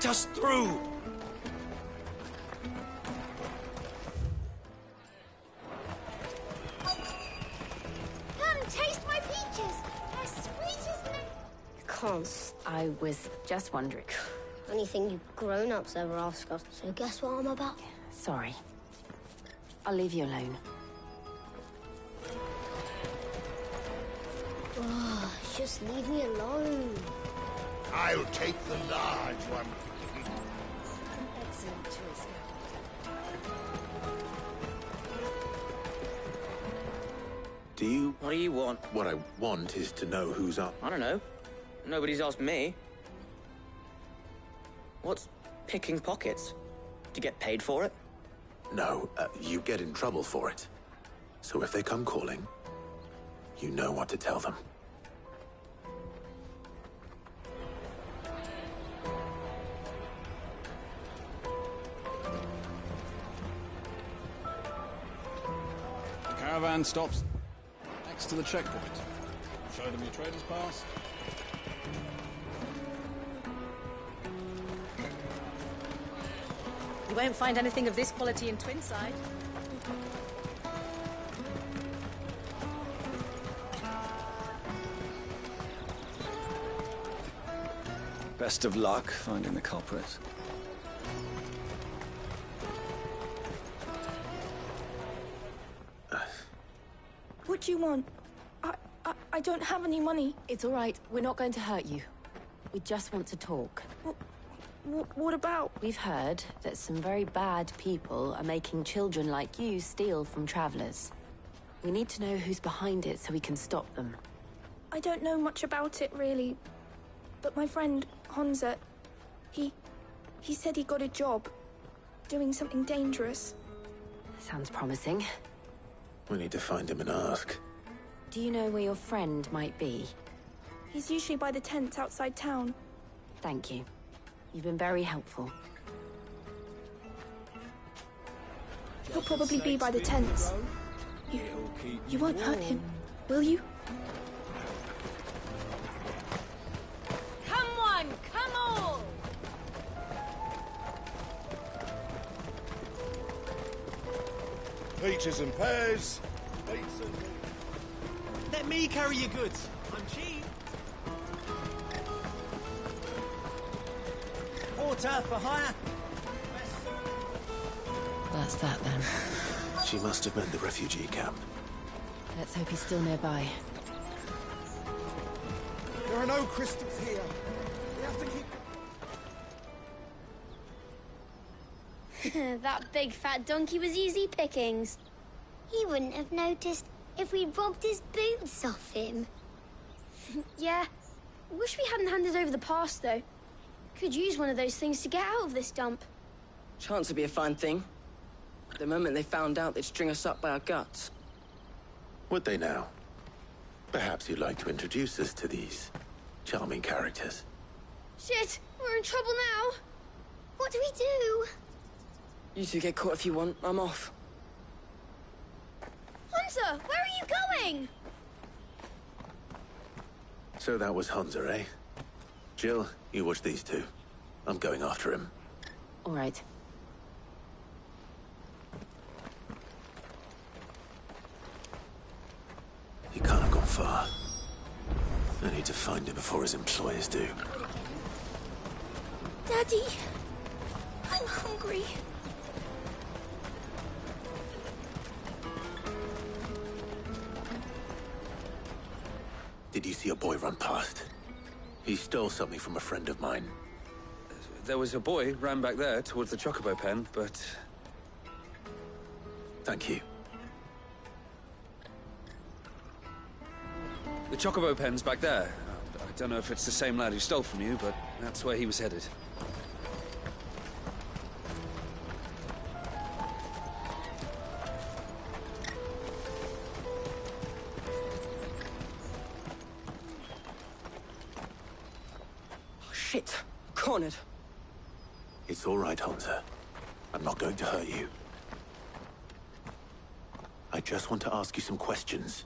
Let us through! Come, taste my peaches! They're sweet as they... Cons. I was just wondering. Anything you grown-ups ever ask us, so guess what I'm about? Sorry. I'll leave you alone. Oh, just leave me alone. I'll take the large one. Excellent choice. Do you... What do you want? What I want is to know who's up. I don't know. Nobody's asked me. What's picking pockets? Do you get paid for it? No, you get in trouble for it. So if they come calling, you know what to tell them. The caravan stops next to the checkpoint. Show them your trader's pass. You won't find anything of this quality in Twinside. Best of luck finding the culprit. What do you want? I don't have any money. It's all right. We're not going to hurt you. We just want to talk. What about? We've heard that some very bad people are making children like you steal from travelers. We need to know who's behind it so we can stop them. I don't know much about it, really. But my friend, Honza, he said he got a job doing something dangerous. Sounds promising. We need to find him and ask. Do you know where your friend might be? He's usually by the tents outside town. Thank you. You've been very helpful. He'll probably be by the tents. You won't hurt him, will you? Come on, come on! Peaches and pears. Let me carry your goods. I'm cheap. Water for hire. That's that then. She must have meant the refugee camp. Let's hope he's still nearby. There are no crystals here. We have to keep... That big fat donkey was easy pickings. He wouldn't have noticed if we'd robbed his boots off him. Yeah. Wish we hadn't handed over the pass, though. Could use one of those things to get out of this dump. Chance would be a fine thing. The moment they found out, they'd string us up by our guts. Would they now? Perhaps you'd like to introduce us to these charming characters. Shit, we're in trouble now. What do we do? You two get caught if you want. I'm off. Hunter, where are you going? So that was Hunter, eh? Jill, you watch these two. I'm going after him. All right. He can't have gone far. I need to find him before his employers do. Daddy, I'm hungry. Did you see a boy run past? He stole something from a friend of mine. There was a boy ran back there towards the chocobo pen, but... Thank you. The chocobo pen's back there. I don't know if it's the same lad who stole from you, but that's where he was headed. Oh, shit. Cornered. It's all right, Hunter. I'm not going to hurt you. I just want to ask you some questions.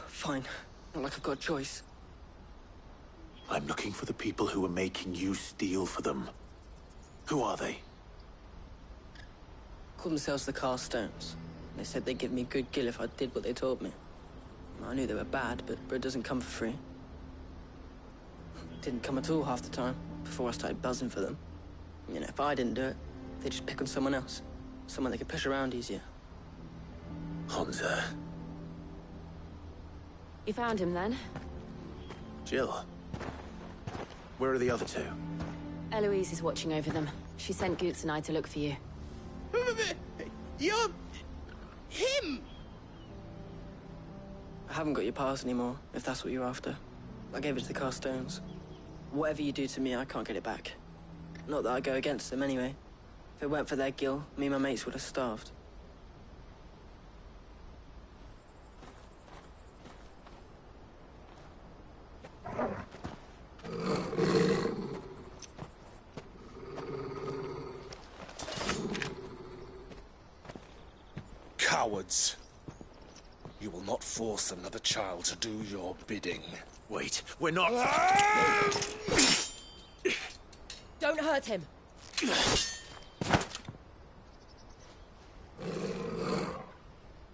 Fine. Not like I've got a choice. I'm looking for the people who are making you steal for them. Who are they? Called themselves the Carstones. They said they'd give me good gill if I did what they told me. I knew they were bad, but bread doesn't come for free. Didn't come at all half the time, before I started buzzing for them. You know, if I didn't do it, they'd just pick on someone else. Someone they could push around easier. Honza. You found him then? Jill. Where are the other two? Eloise is watching over them. She sent Goots and I to look for you. You're... him! I haven't got your pass anymore, if that's what you're after. I gave it to the Carstones. Whatever you do to me, I can't get it back. Not that I go against them anyway. If it weren't for their gill, me and my mates would have starved. Cowards. You will not force another child to do your bidding. Wait, we're not... Don't hurt him.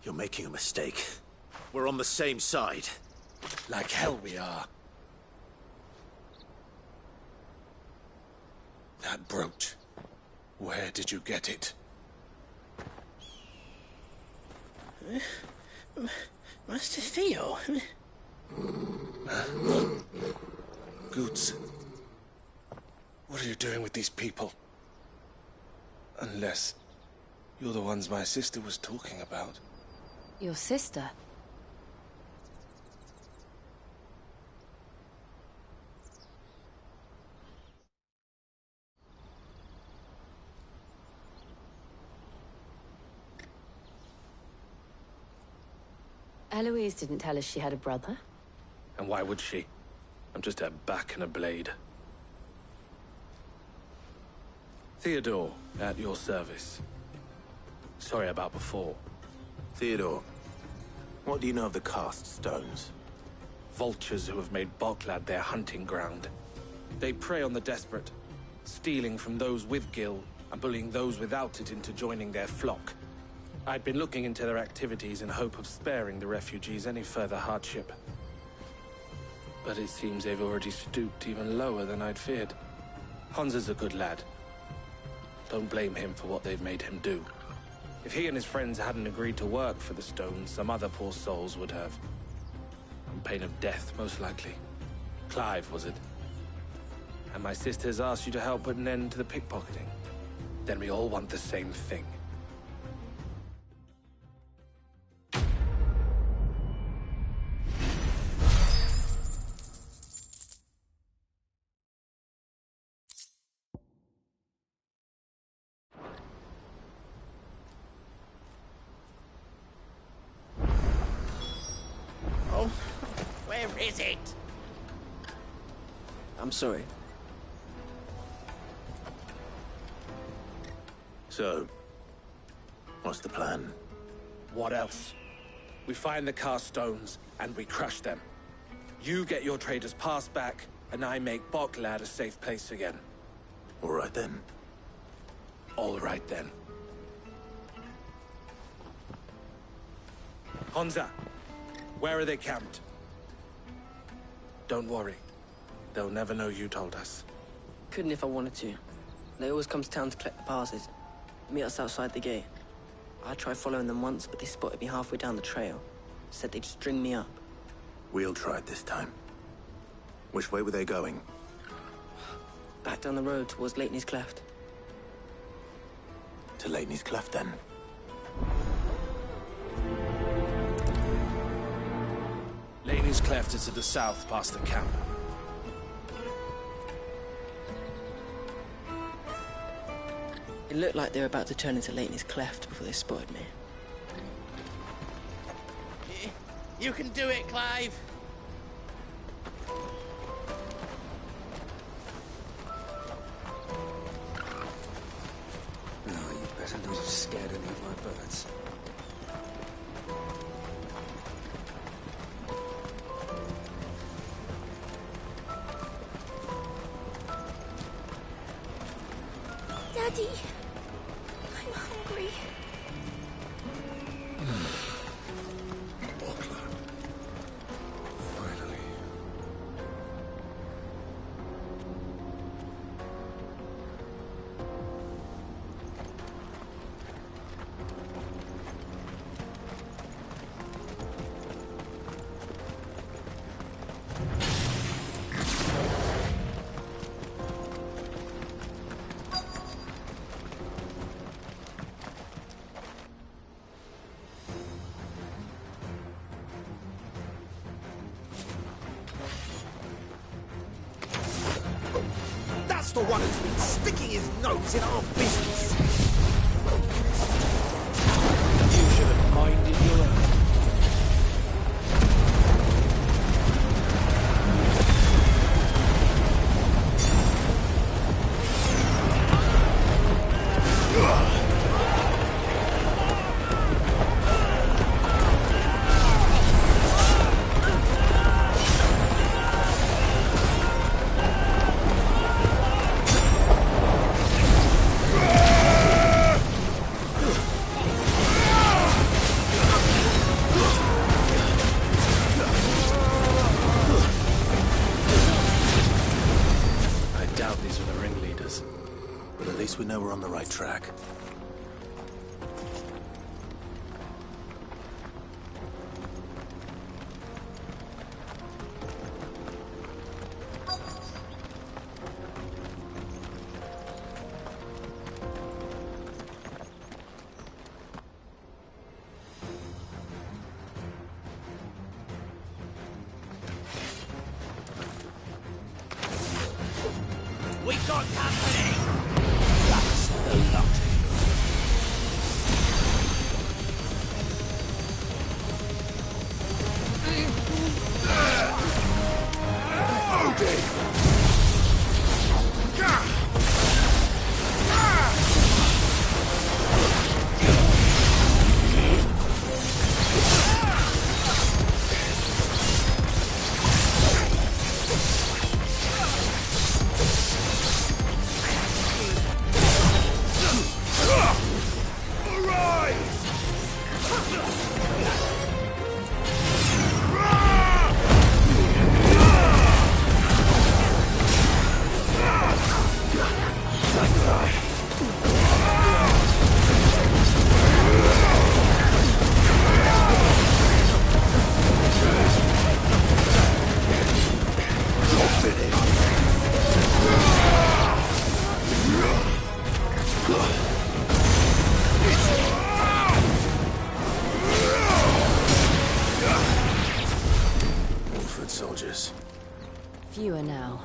You're making a mistake. We're on the same side. Like hell we are. That brooch. Where did you get it? Master Theo? Goots. What are you doing with these people? Unless you're the ones my sister was talking about. Your sister? Eloise didn't tell us she had a brother. And why would she? I'm just her back and a blade. Theodore, at your service. Sorry about before. Theodore, what do you know of the cast stones? Vultures who have made Boklad their hunting ground. They prey on the desperate, stealing from those with gill and bullying those without it into joining their flock. I'd been looking into their activities in hope of sparing the refugees any further hardship. But it seems they've already stooped even lower than I'd feared. Honza's a good lad. Don't blame him for what they've made him do. If he and his friends hadn't agreed to work for the stones, some other poor souls would have. On pain of death, most likely. Clive, was it? And my sisters asked you to help put an end to the pickpocketing. Then we all want the same thing. Where is it? I'm sorry. So, what's the plan? What else? We find the cast stones, and we crush them. You get your trader's pass back, and I make Boklad a safe place again. All right then. All right then. Honza, where are they camped? Don't worry. They'll never know you told us. Couldn't if I wanted to. They always come to town to collect the passes. Meet us outside the gate. I tried following them once, but they spotted me halfway down the trail. Said they'd string me up. We'll try it this time. Which way were they going? Back down the road towards Lateney's Cleft. To Lateney's Cleft, then. Lateney's Cleft is to the south, past the camp. It looked like they were about to turn into Lateney's Cleft before they spotted me. You can do it, Clive! No, you better not have scared any of my birds. Daddy, I'm hungry. Finally. That's the one who's been sticking his nose in our business. You should have minded your own. We know we're on the right track. We got company! That's no luck. Soldiers. Fewer now.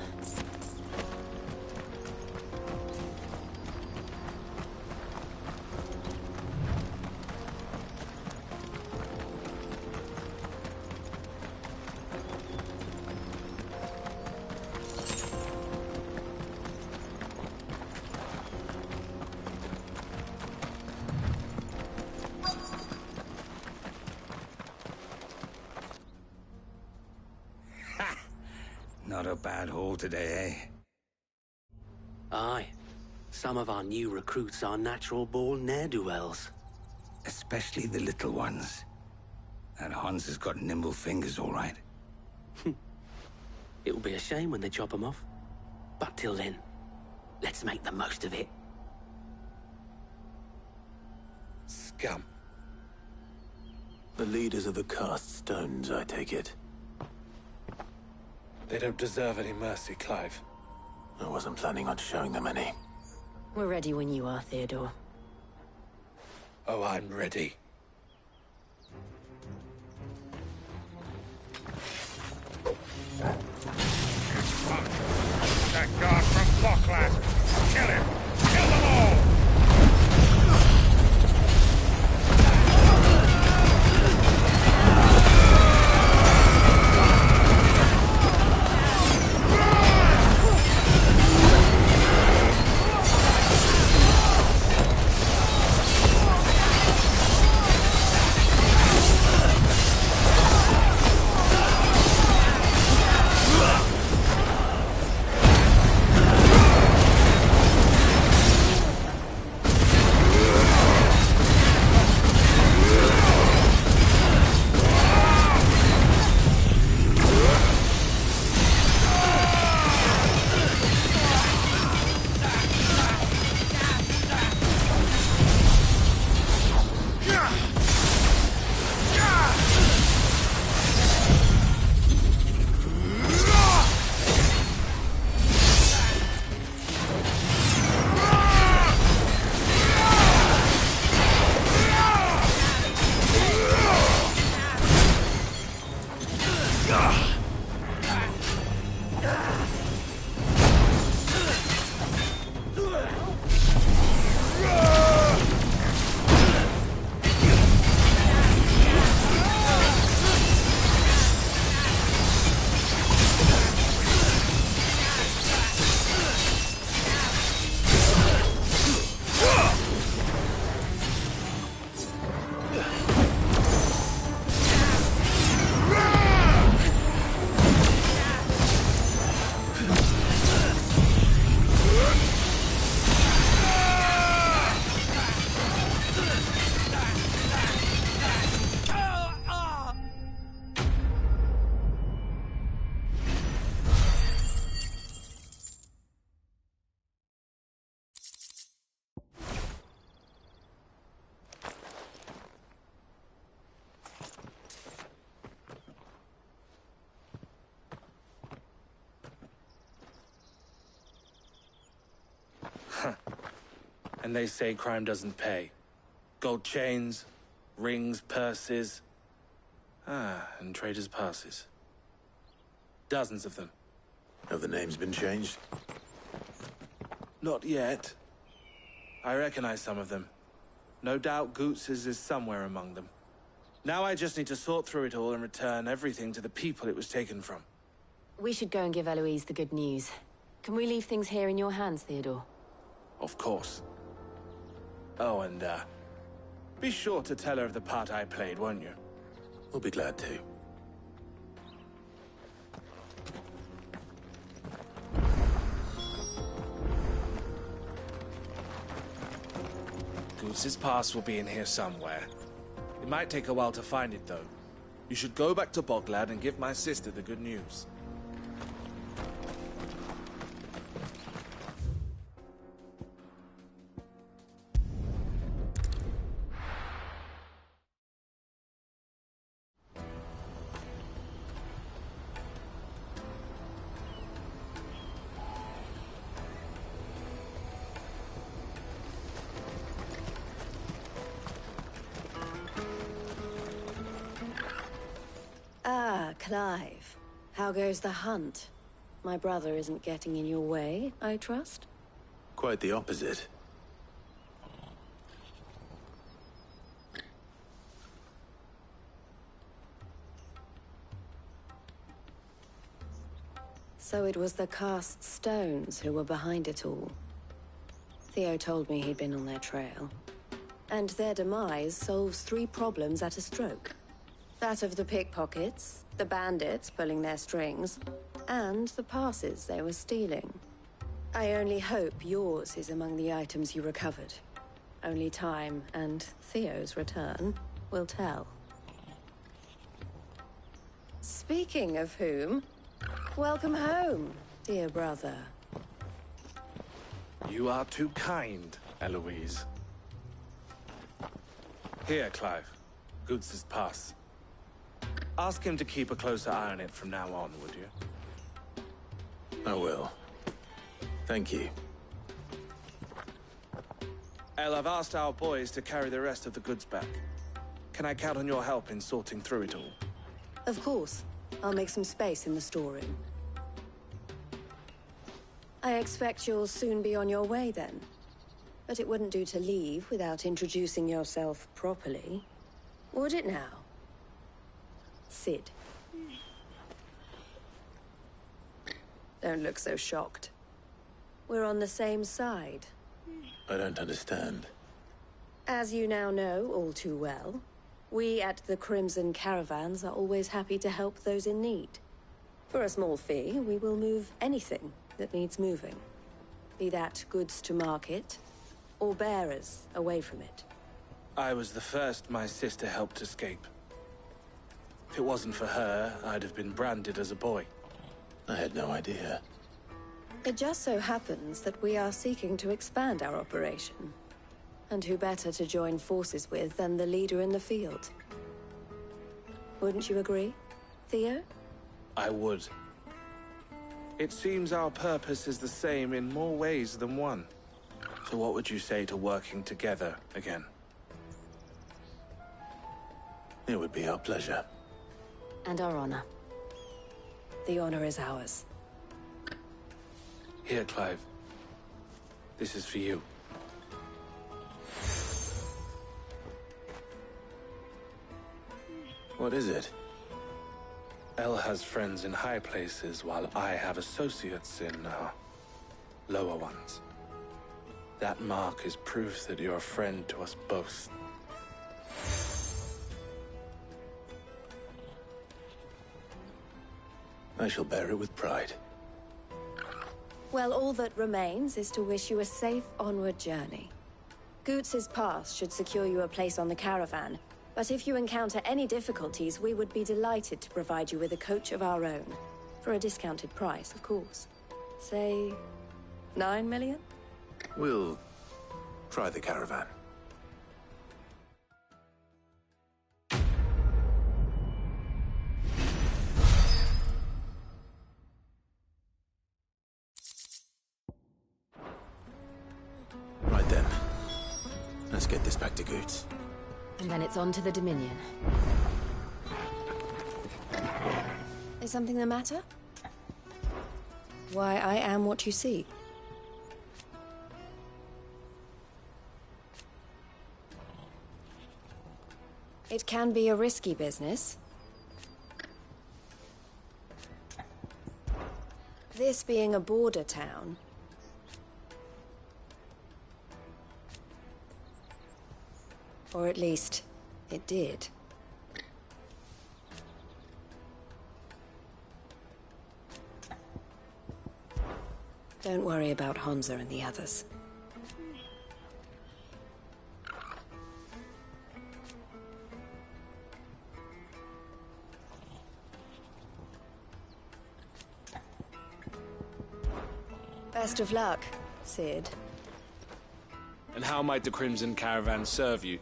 Not a bad haul today, eh? Aye. Some of our new recruits are natural-born ne'er-do-wells. Especially the little ones. And Hans has got nimble fingers, all right. It'll be a shame when they chop them off. But till then, let's make the most of it. Scum. The leaders of the cast stones, I take it. They don't deserve any mercy, Clive. I wasn't planning on showing them any. We're ready when you are, Theodore. Oh, I'm ready. That guard from Falkland! Kill him! Kill them all! And they say crime doesn't pay. Gold chains, rings, purses. And traders' passes. Dozens of them. Have the names been changed? Not yet. I recognize some of them. No doubt Goots's is somewhere among them. Now I just need to sort through it all and return everything to the people it was taken from. We should go and give Eloise the good news. Can we leave things here in your hands, Theodore? Of course. Oh, and, be sure to tell her of the part I played, won't you? We'll be glad to. Goots's pass will be in here somewhere. It might take a while to find it, though. You should go back to Boglad and give my sister the good news. Clive, how goes the hunt? My brother isn't getting in your way, I trust? Quite the opposite. So it was the cast stones who were behind it all. Theo told me he'd been on their trail. And their demise solves 3 problems at a stroke. That of the pickpockets, the bandits pulling their strings, and the passes they were stealing. I only hope yours is among the items you recovered. Only time and Theo's return will tell. Speaking of whom, welcome home, dear brother. You are too kind, Eloise. Here, Clive. Goots's pass. Ask him to keep a closer eye on it from now on, would you? I will. Thank you. El, I've asked our boys to carry the rest of the goods back. Can I count on your help in sorting through it all? Of course. I'll make some space in the storeroom. I expect you'll soon be on your way then. But it wouldn't do to leave without introducing yourself properly. Would it now? Sid. Don't look so shocked. We're on the same side. I don't understand. As you now know all too well, we at the Crimson Caravans are always happy to help those in need. For a small fee, we will move anything that needs moving. Be that goods to market, or bearers away from it. I was the first my sister helped escape. If it wasn't for her, I'd have been branded as a boy. I had no idea. It just so happens that we are seeking to expand our operation. And who better to join forces with than the leader in the field? Wouldn't you agree, Theo? I would. It seems our purpose is the same in more ways than one. So what would you say to working together again? It would be our pleasure. And our honor. The honor is ours. Here, Clive. This is for you. What is it? El has friends in high places, while I have associates in, lower ones. That mark is proof that you're a friend to us both. I shall bear it with pride. Well, all that remains is to wish you a safe onward journey. Goots's pass should secure you a place on the caravan, but if you encounter any difficulties, we would be delighted to provide you with a coach of our own. For a discounted price, of course. Say, 9 million? We'll try the caravan. Right then. Let's get this back to Goots. And then it's on to the Dominion. Is something the matter? Why, I am what you see. It can be a risky business. This being a border town. Or at least, it did. Don't worry about Hansa and the others. Best of luck, Sid. And how might the Crimson Caravan serve you?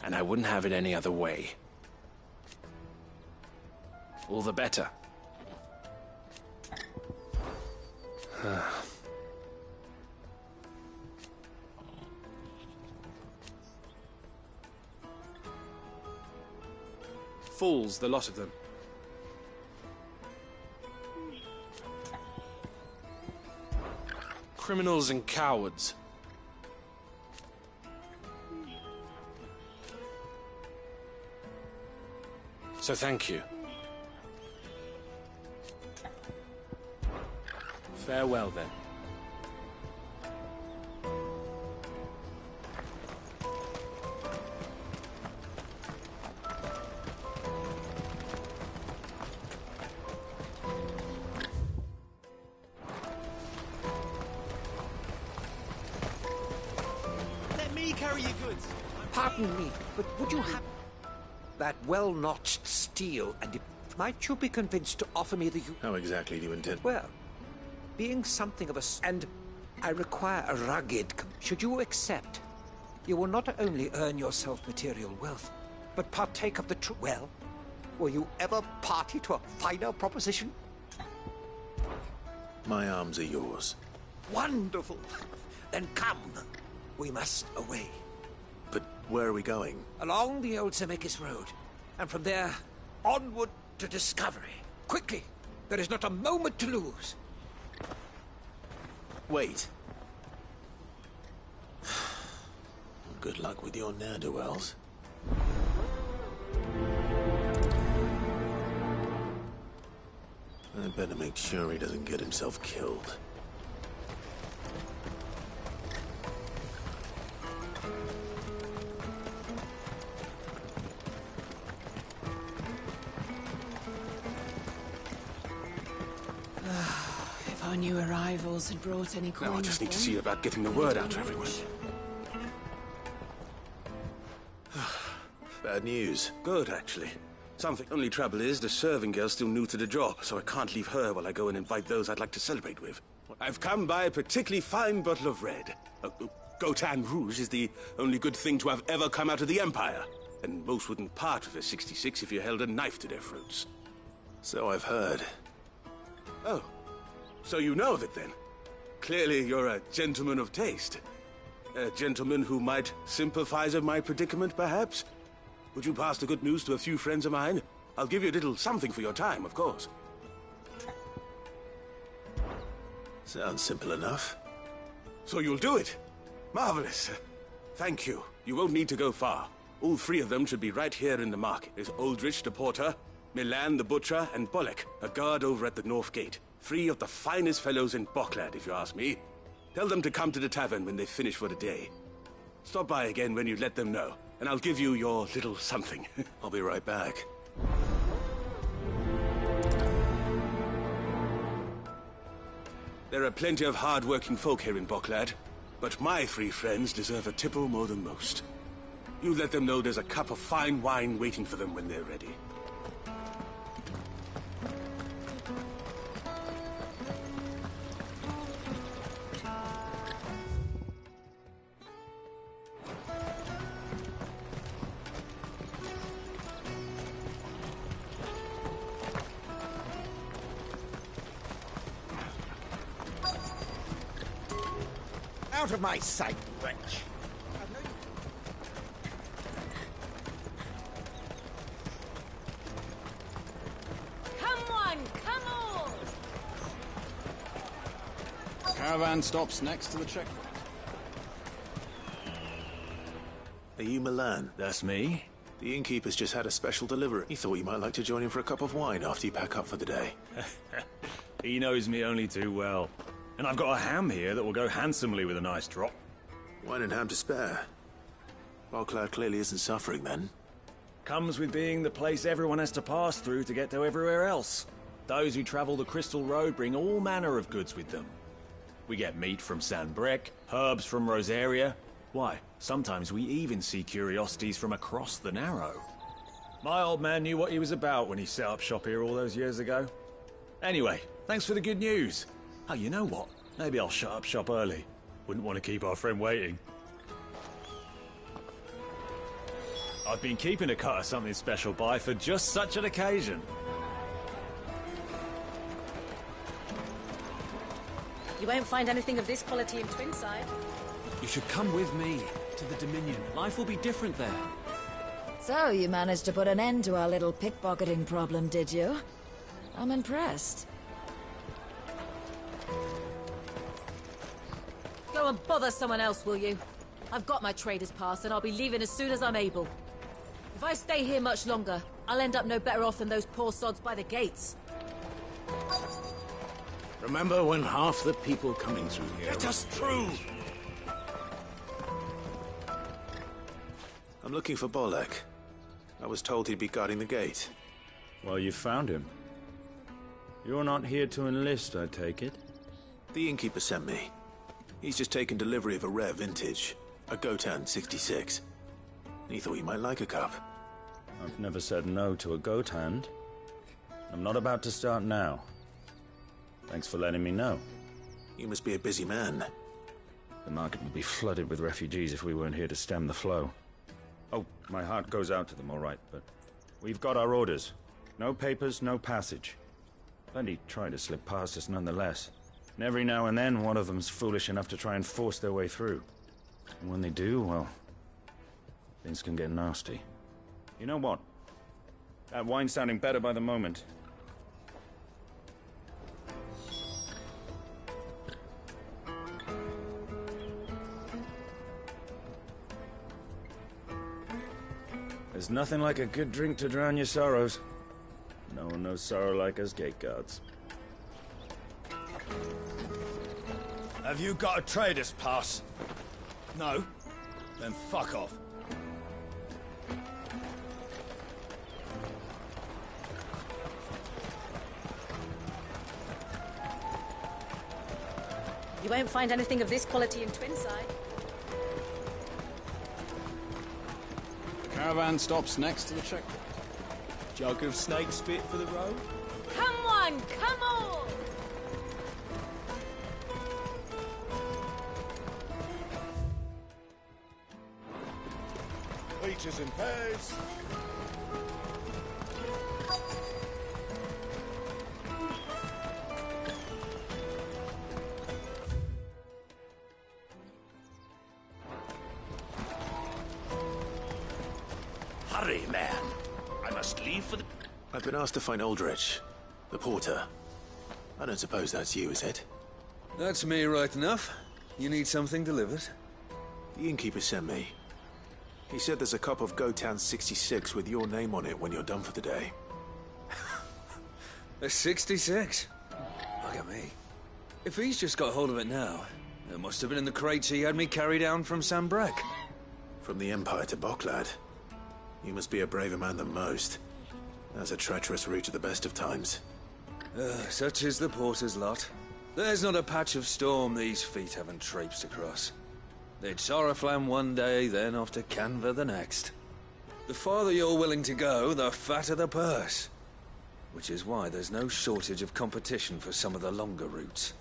And I wouldn't have it any other way. All the better. Fools, the lot of them. Criminals and cowards. So thank you. Farewell, then. Let me carry your goods. Pardon me, but would you have that well-notched steel, and might you be convinced to offer me the... How exactly do you intend? Well, being something of a... and I require a rugged... Should you accept, you will not only earn yourself material wealth, but partake of the true... Well, will you ever party to a finer proposition? My arms are yours. Wonderful! Then come. We must away. But where are we going? Along the old Zemeckis Road. And from there, onward to discovery. Quickly! There is not a moment to lose. Wait. Good luck with your ne'er-do-wells. I better make sure he doesn't get himself killed. If our new arrivals had brought any coin. Now I just need to see about getting the word out to everyone. Bad news. Good, actually. Something. Only trouble is, the serving girl's still new to the job, so I can't leave her while I go and invite those I'd like to celebrate with. I've come by a particularly fine bottle of red. Gotan Rouge is the only good thing to have ever come out of the Empire. And most wouldn't part with a 66 if you held a knife to their throats. So I've heard. Oh. So you know of it, then? Clearly you're a gentleman of taste. A gentleman who might sympathize with my predicament, perhaps? Would you pass the good news to a few friends of mine? I'll give you a little something for your time, of course. Sounds simple enough. So you'll do it? Marvelous. Thank you. You won't need to go far. All three of them should be right here in the market. There's Aldrich, the porter, Milan, the butcher, and Bolek, a guard over at the north gate. Three of the finest fellows in Boklad, if you ask me. Tell them to come to the tavern when they finish for the day. Stop by again when you let them know, and I'll give you your little something. I'll be right back. There are plenty of hard-working folk here in Boklad, but my three friends deserve a tipple more than most. You let them know there's a cup of fine wine waiting for them when they're ready. out of my sight, wretch! Come on, come on! Caravan stops next to the checkpoint. Are you Milan? That's me. The innkeeper's just had a special delivery. He thought you might like to join him for a cup of wine after you pack up for the day. He knows me only too well. And I've got a ham here that will go handsomely with a nice drop. Wine and ham to spare. Bogcloud clearly isn't suffering then. Comes with being the place everyone has to pass through to get to everywhere else. Those who travel the Crystal Road bring all manner of goods with them. We get meat from Sanbrec, herbs from Rosaria. Why, sometimes we even see curiosities from across the Narrow. My old man knew what he was about when he set up shop here all those years ago. Anyway, thanks for the good news. Oh, you know what? Maybe I'll shut up shop early. Wouldn't want to keep our friend waiting. I've been keeping a cut of something special by for just such an occasion. You won't find anything of this quality in Twinside. You should come with me to the Dominion. Life will be different there. So, you managed to put an end to our little pickpocketing problem, did you? I'm impressed. Go and bother someone else, will you? I've got my trader's pass and I'll be leaving as soon as I'm able. If I stay here much longer, I'll end up no better off than those poor sods by the gates. Remember when half the people coming through here... Let us through! I'm looking for Bolek. I was told he'd be guarding the gate. Well, you found him. You're not here to enlist, I take it? The innkeeper sent me. He's just taken delivery of a rare vintage, a Ff16. He thought you might like a cup. I've never said no to a goat hand. I'm not about to start now. Thanks for letting me know. You must be a busy man. The market would be flooded with refugees if we weren't here to stem the flow. Oh, my heart goes out to them, all right, but we've got our orders. No papers, no passage. Plenty try to slip past us nonetheless. And every now and then, one of them's foolish enough to try and force their way through. And when they do, well, things can get nasty. You know what? That wine's sounding better by the moment. There's nothing like a good drink to drown your sorrows. No one knows sorrow like us gate guards. Have you got a trader's pass? No? Then fuck off. You won't find anything of this quality in Twinside. The caravan stops next to the checkpoint. Jug of snake spit for the road? Come on, come on! Peaches and pears. Hurry, man. I must leave for the... I've been asked to find Aldrich, the porter. I don't suppose that's you, is it? That's me right enough. You need something delivered? The innkeeper sent me. He said there's a cup of Ff16 with your name on it when you're done for the day. A 66? Look at me. If he's just got hold of it now, it must have been in the crates he had me carry down from Sanbrec. From the Empire to Bocklad. You must be a braver man than most. That's a treacherous route at the best of times. Such is the porter's lot. There's not a patch of storm these feet haven't traipsed across. It's Oriflamme one day, then off to Canva the next. The farther you're willing to go, the fatter the purse. Which is why there's no shortage of competition for some of the longer routes.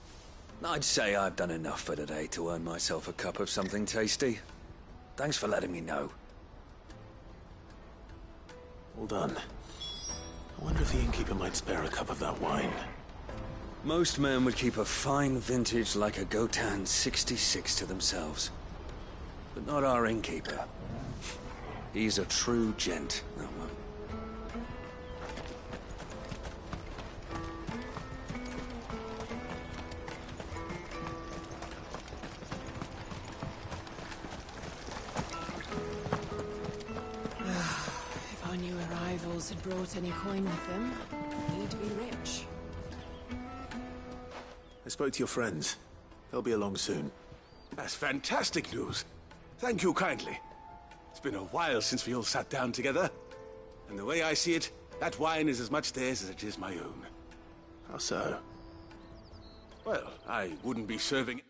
I'd say I've done enough for today to earn myself a cup of something tasty. Thanks for letting me know. All done. I wonder if the innkeeper might spare a cup of that wine. Most men would keep a fine vintage like a Gotan 66 to themselves. But not our innkeeper. He's a true gent, that one. If our new arrivals had brought any coin with them, we'd be rich. I spoke to your friends. They'll be along soon. That's fantastic news. Thank you kindly. It's been a while since we all sat down together. And the way I see it, that wine is as much theirs as it is my own. How so? Well, I wouldn't be serving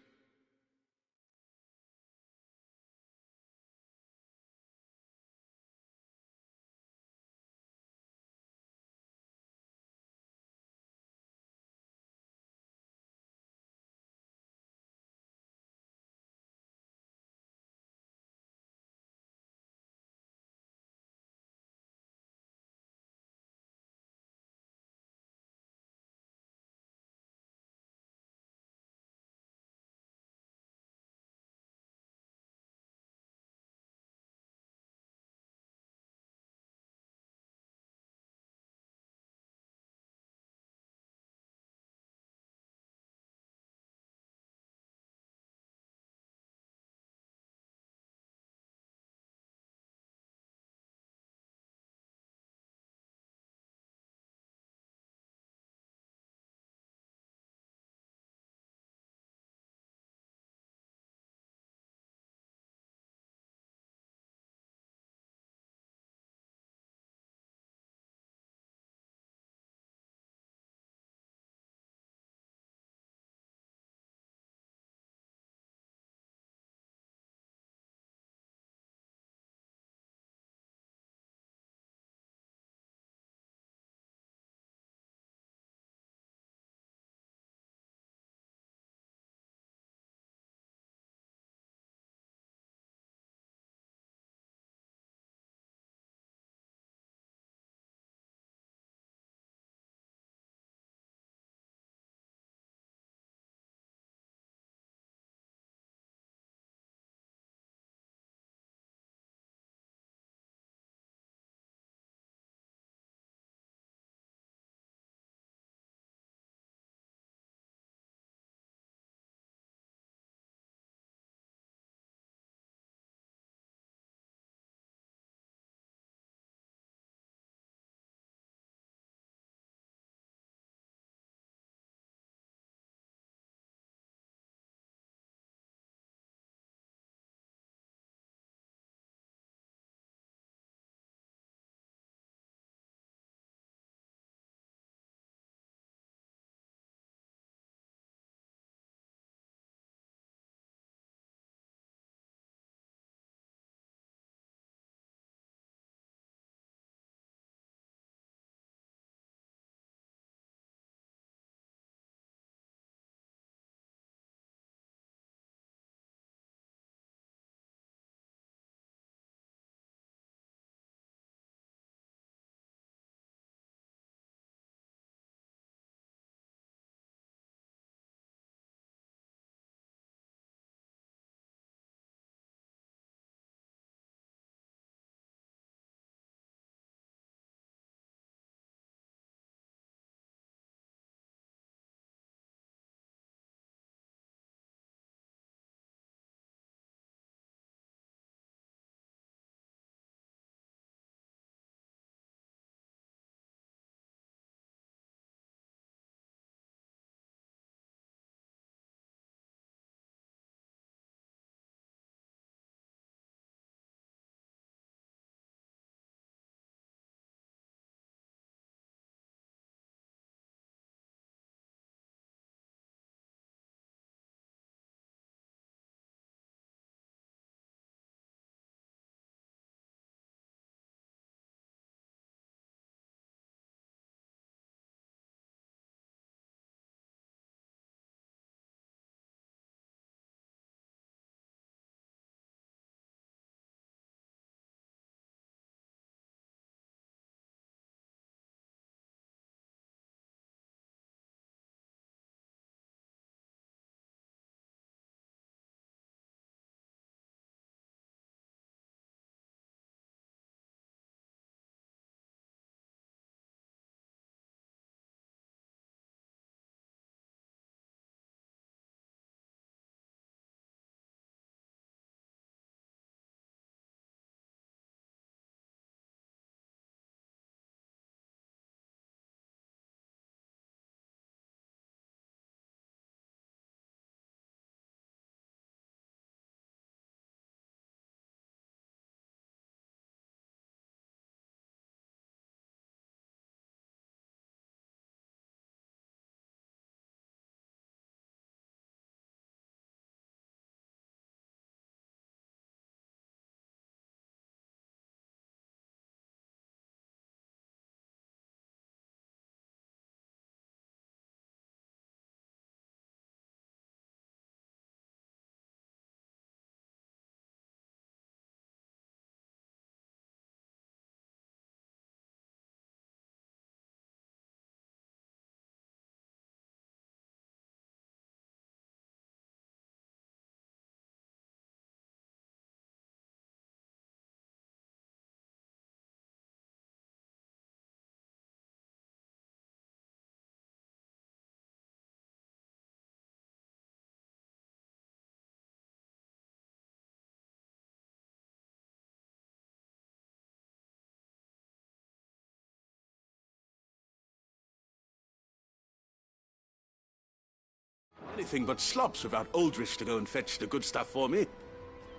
Anything but slops without Aldrich to go and fetch the good stuff for me.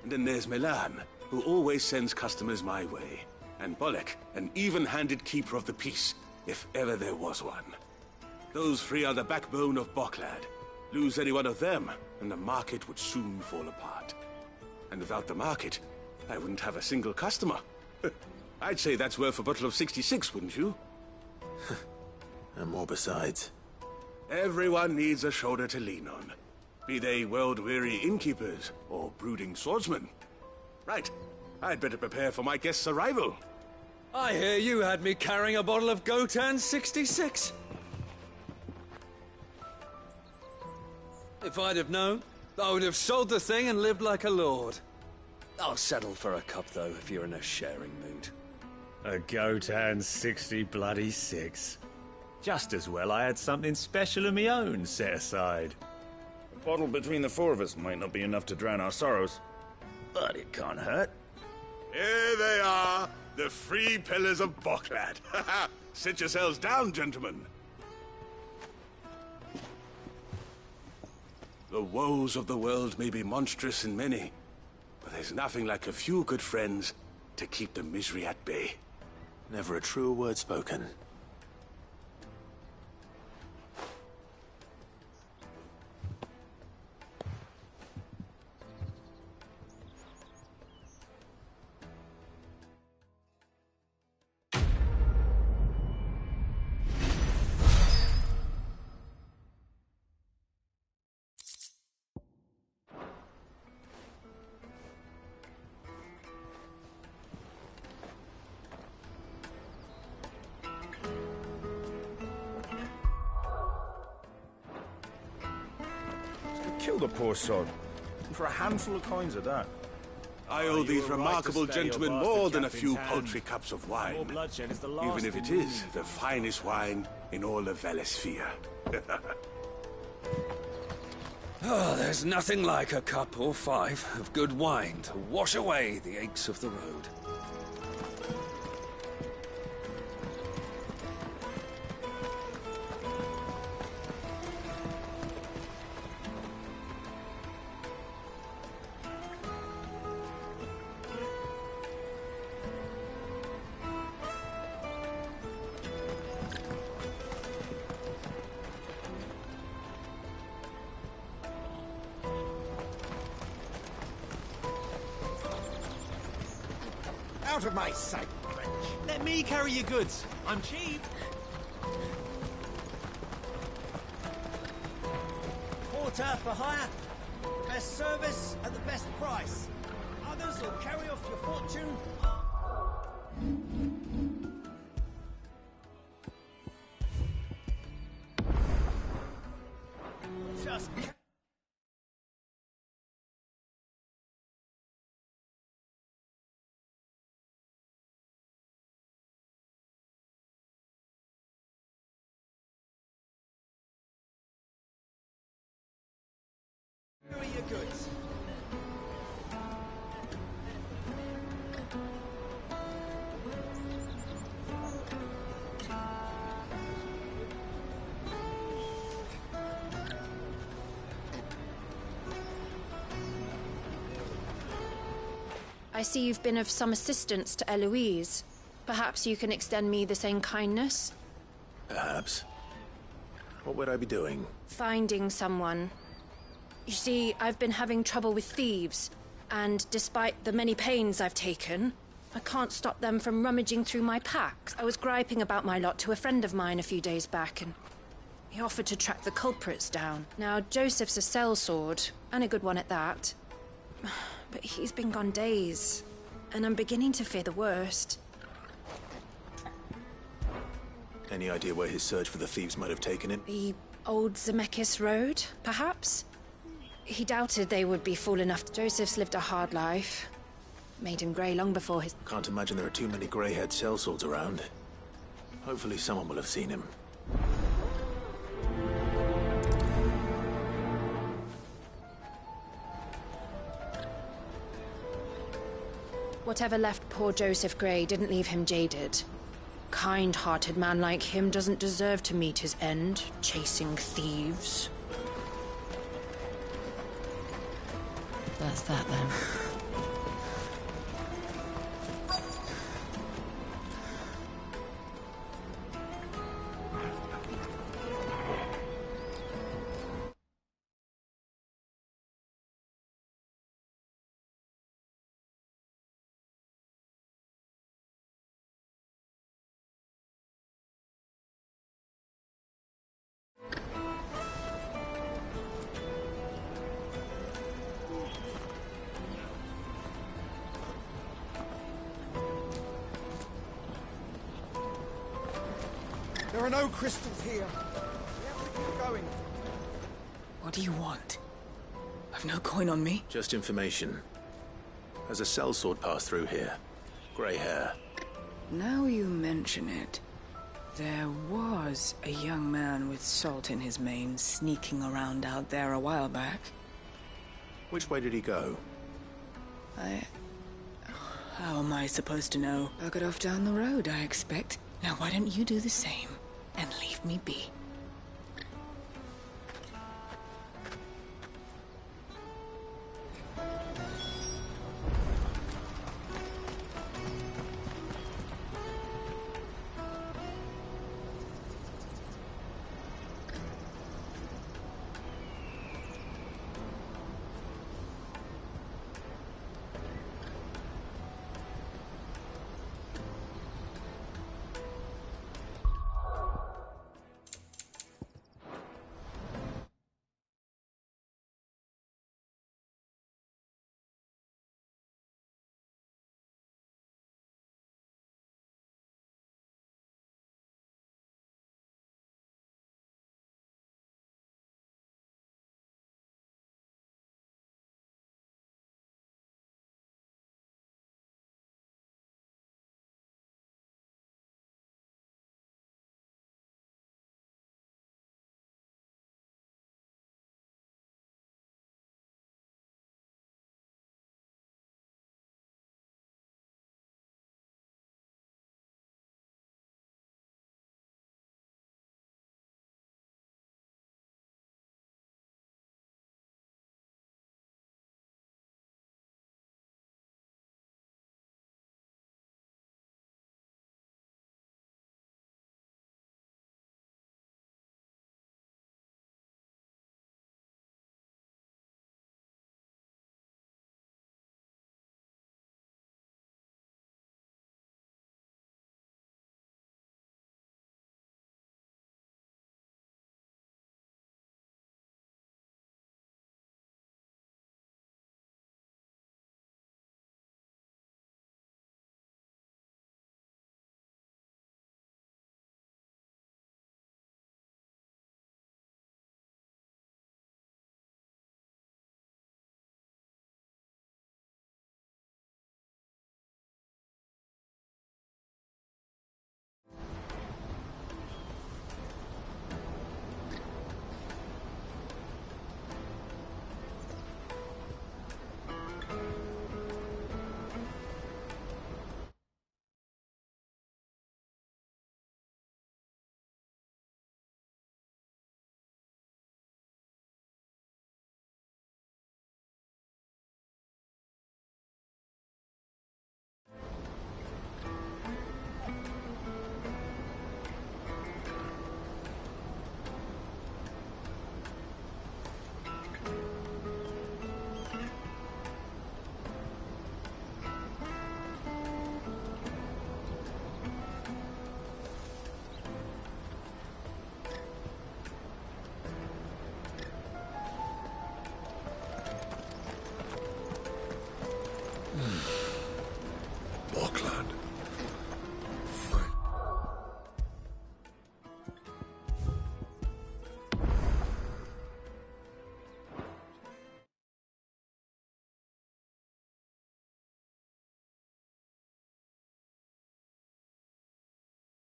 And then there's Milan, who always sends customers my way. And Bolek, an even-handed keeper of the peace, if ever there was one. Those three are the backbone of Boklad. Lose any one of them, and the market would soon fall apart. And without the market, I wouldn't have a single customer. I'd say that's worth a bottle of 66, wouldn't you? And more besides. Everyone needs a shoulder to lean on. Be they world-weary innkeepers or brooding swordsmen. Right, I'd better prepare for my guest's arrival. I hear you had me carrying a bottle of Gotan 66. If I'd have known, I would have sold the thing and lived like a lord. I'll settle for a cup, though, if you're in a sharing mood. A Gotan 66. Just as well I had something special of my own set aside. A bottle between the four of us might not be enough to drown our sorrows, but it can't hurt. Here they are, the three pillars of Boklad. Sit yourselves down, gentlemen. The woes of the world may be monstrous and many, but there's nothing like a few good friends to keep the misery at bay. Never a truer word spoken. Kill the poor sod. For a handful of coins of that. I owe these remarkable gentlemen more than a few paltry cups of wine. Even if it is the finest wine in all of Valesphere. Oh, there's nothing like a cup or five of good wine to wash away the aches of the road. Out of my sight, wretch. Let me carry your goods. I'm cheap. Porter for hire. The best service at the best price. Others will carry off your fortune. Just... Carry your goods. I see you've been of some assistance to Eloise. Perhaps you can extend me the same kindness? Perhaps. What would I be doing? Finding someone. You see, I've been having trouble with thieves, and despite the many pains I've taken, I can't stop them from rummaging through my packs. I was griping about my lot to a friend of mine a few days back, and he offered to track the culprits down. Now, Joseph's a sellsword, and a good one at that. But he's been gone days, and I'm beginning to fear the worst. Any idea where his search for the thieves might have taken him? The old Zemeckis Road, perhaps? He doubted they would be fool enough. Joseph's lived a hard life. Made him grey long before his... Can't imagine there are too many grey-haired sellswords around. Hopefully someone will have seen him. Whatever left poor Joseph Grey didn't leave him jaded. Kind-hearted man like him doesn't deserve to meet his end, chasing thieves. That's that then. There are no crystals here. We have to keep going. What do you want? I've no coin on me. Just information. Has a sellsword passed through here? Grey hair. Now you mention it, there was a young man with salt in his mane sneaking around out there a while back. Which way did he go? How am I supposed to know? I'll get off down the road, I expect. Now why don't you do the same and leave me be?